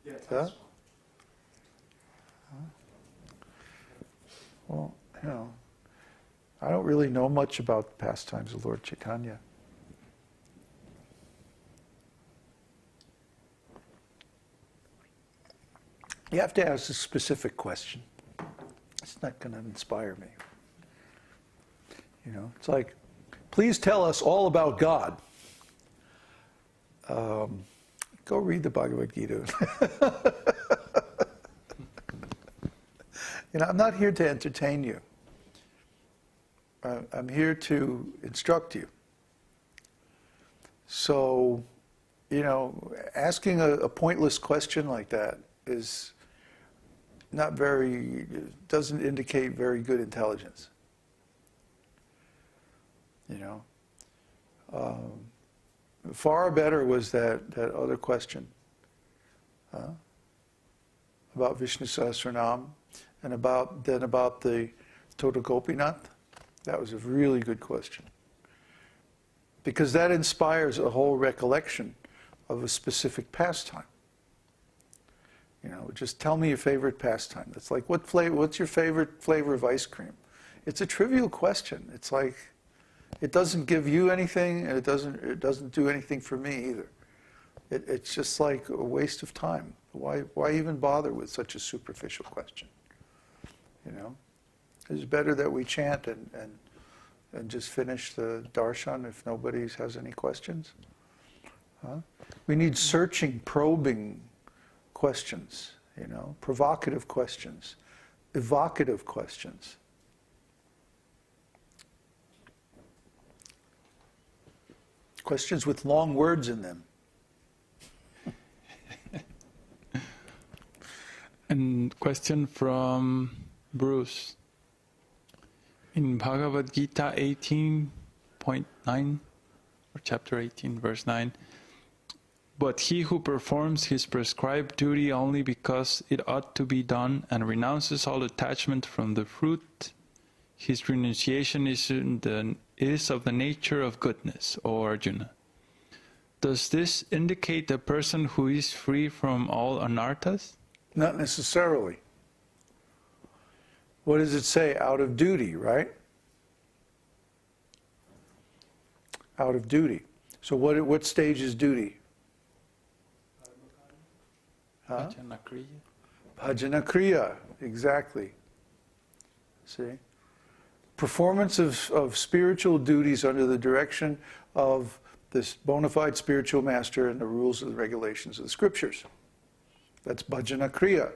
Yeah, Huh? Well, I don't really know much about the pastimes of Lord Chaitanya. You have to ask a specific question. It's not going to inspire me. It's like, please tell us all about God. Go read the Bhagavad-gītā. I'm not here to entertain you. I'm here to instruct you. So, asking a pointless question like that is doesn't indicate very good intelligence. Far better was that other question about Vishnu Sahasranam and about the Tota Gopinath. That was a really good question. Because that inspires a whole recollection of a specific pastime. Just tell me your favorite pastime. It's like, what's your favorite flavor of ice cream? It's a trivial question. It's like, it doesn't give you anything, and it doesn't do anything for me either. It's just like a waste of time. Why even bother with such a superficial question? It's better that we chant and just finish the darshan if nobody has any questions. We need searching, probing questions, provocative questions, evocative questions. Questions with long words in them. And question from Bruce. In Bhagavad-gītā 18.9, or chapter 18, verse 9, but he who performs his prescribed duty only because it ought to be done and renounces all attachment from the fruit, his renunciation is of the nature of goodness, O Arjuna. Does this indicate a person who is free from all anarthas? Not necessarily. What does it say? Out of duty, right? Out of duty. So what stage is duty? Caitanya-caritāmṛta. Caitanya-caritāmṛta, exactly. See? Performance of spiritual duties under the direction of this bona fide spiritual master and the rules and the regulations of the scriptures. That's Caitanya-caritāmṛta.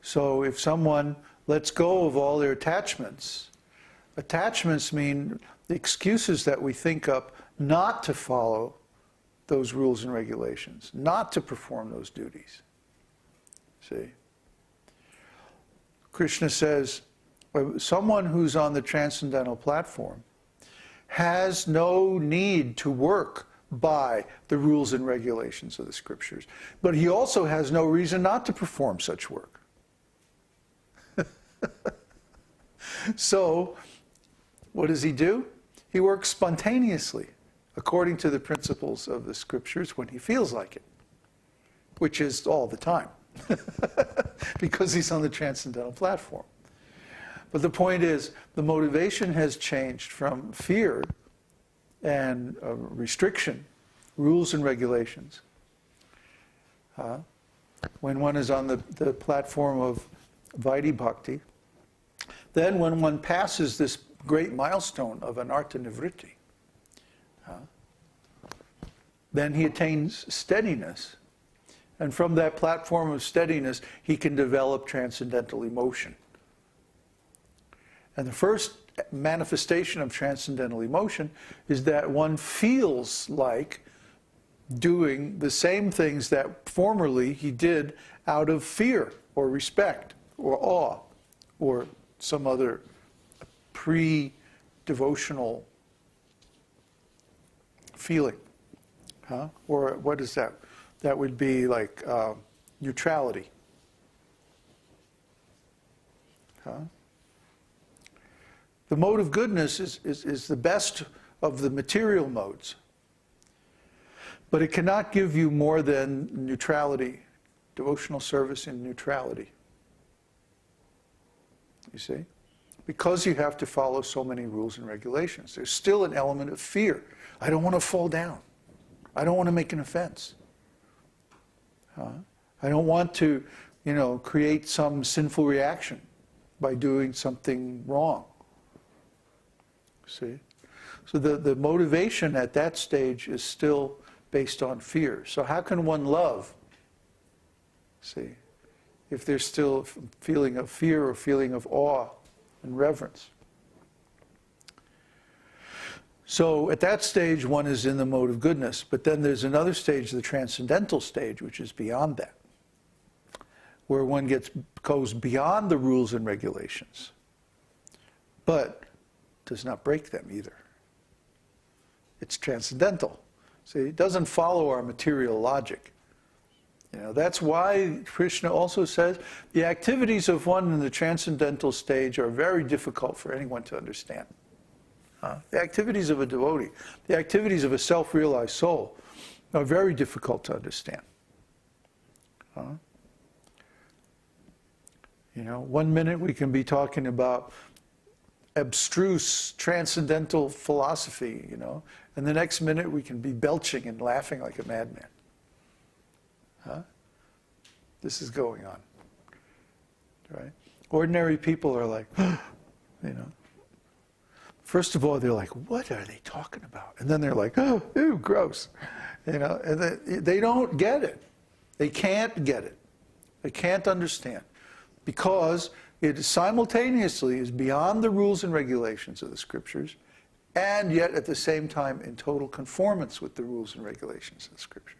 So if someone lets go of all their attachments mean the excuses that we think up not to follow those rules and regulations, not to perform those duties. See? Krishna says, someone who's on the transcendental platform has no need to work by the rules and regulations of the scriptures, but he also has no reason not to perform such work. So, what does he do? He works spontaneously, according to the principles of the scriptures when he feels like it, which is all the time, because he's on the transcendental platform. But the point is, the motivation has changed from fear and restriction, rules and regulations. When one is on the platform of Vaidhi Bhakti, then when one passes this great milestone of anartha nivritti, then he attains steadiness. And from that platform of steadiness, he can develop transcendental emotion. And the first manifestation of transcendental emotion is that one feels like doing the same things that formerly he did out of fear or respect or awe or some other pre-devotional feeling. Or what is that? That would be like neutrality. The mode of goodness is the best of the material modes. But it cannot give you more than neutrality devotional service in neutrality. You see? Because you have to follow so many rules and regulations. There's still an element of fear. I don't want to fall down. I don't want to make an offense. I don't want to, create some sinful reaction by doing something wrong. See? So the motivation at that stage is still based on fear. So how can one love? See? If there's still a feeling of fear or feeling of awe and reverence. So at that stage, one is in the mode of goodness. But then there's another stage, the transcendental stage, which is beyond that, where one goes beyond the rules and regulations, but does not break them either. It's transcendental. See, it doesn't follow our material logic. That's why Krishna also says the activities of one in the transcendental stage are very difficult for anyone to understand. The activities of a devotee, the activities of a self-realized soul are very difficult to understand. 1 minute we can be talking about abstruse transcendental philosophy, and the next minute we can be belching and laughing like a madman. This is going on, right? Ordinary people are like, First of all, they're like, what are they talking about? And then they're like, oh, ew, gross. And they don't get it. They can't get it. They can't understand. Because it simultaneously is beyond the rules and regulations of the scriptures, and yet at the same time in total conformance with the rules and regulations of the scriptures.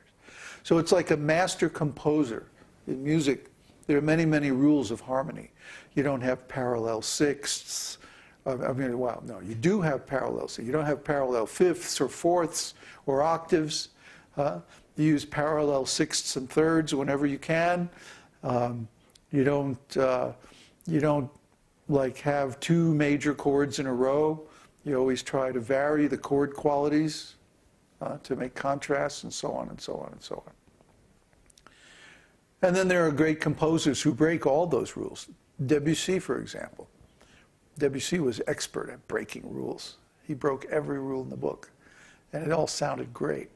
So it's like a master composer. In music, there are many, many rules of harmony. You don't have parallel sixths. You do have parallel sixths. You don't have parallel fifths or fourths or octaves. You use parallel sixths and thirds whenever you can. You don't like have two major chords in a row. You always try to vary the chord qualities to make contrasts, and so on and so on and so on. And then there are great composers who break all those rules. Debussy, for example. Debussy was expert at breaking rules. He broke every rule in the book, and it all sounded great.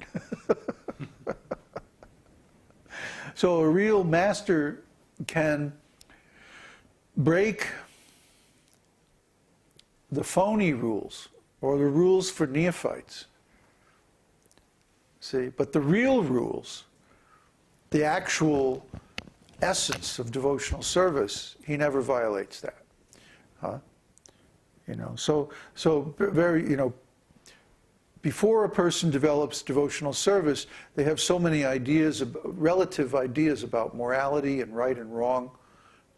So a real master can break the phony rules or the rules for neophytes. See, but the real rules, the actual essence of devotional service, he never violates that. So very, before a person develops devotional service, they have so many ideas, relative ideas about morality and right and wrong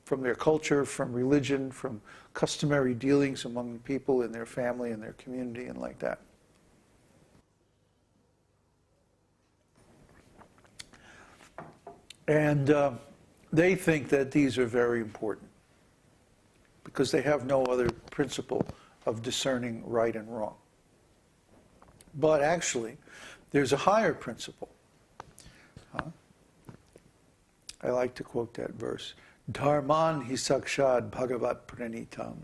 from their culture, from religion, from customary dealings among people in their family and their community and like that. And they think that these are very important because they have no other principle of discerning right and wrong. But actually, there's a higher principle. I like to quote that verse. Dharman hi sakshad bhagavat pranitam.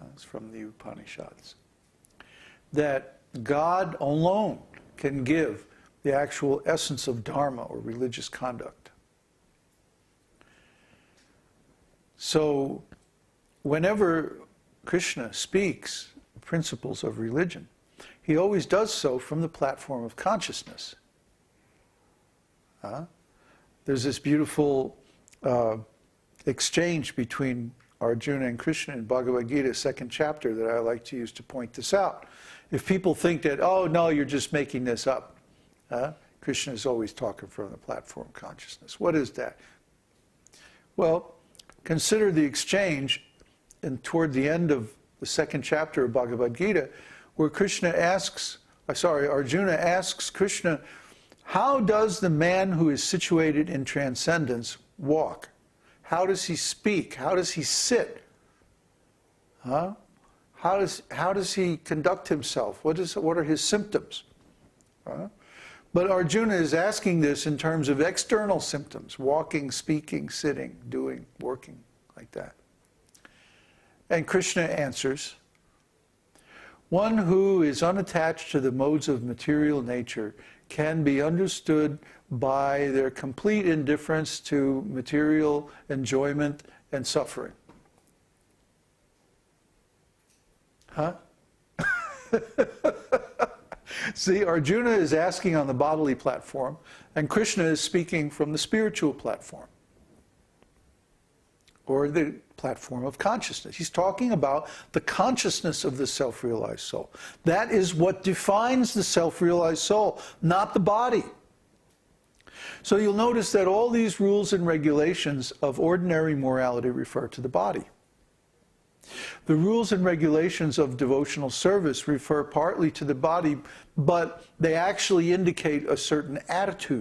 That's from the Upanishads. That God alone can give the actual essence of dharma or religious conduct. So, whenever Krishna speaks principles of religion, he always does so from the platform of consciousness. There's this beautiful exchange between Arjuna and Krishna in Bhagavad-gītā, 2nd chapter, that I like to use to point this out. If people think that, oh no, you're just making this up, Krishna is always talking from the platform of consciousness. What is that? Well, consider the exchange toward the end of the 2nd chapter of Bhagavad-gītā, where Arjuna asks Krishna, how does the man who is situated in transcendence walk? How does he speak? How does he sit? How does he conduct himself? What are his symptoms? But Arjuna is asking this in terms of external symptoms: walking, speaking, sitting, doing, working, like that. And Krishna answers, one who is unattached to the modes of material nature can be understood by their complete indifference to material enjoyment and suffering. Huh? See, Arjuna is asking on the bodily platform, and Krishna is speaking from the spiritual platform, or the platform of consciousness. He's talking about the consciousness of the self-realized soul. That is what defines the self-realized soul, not the body. So you'll notice that all these rules and regulations of ordinary morality refer to the body. The rules and regulations of devotional service refer partly to the body, but they actually indicate a certain attitude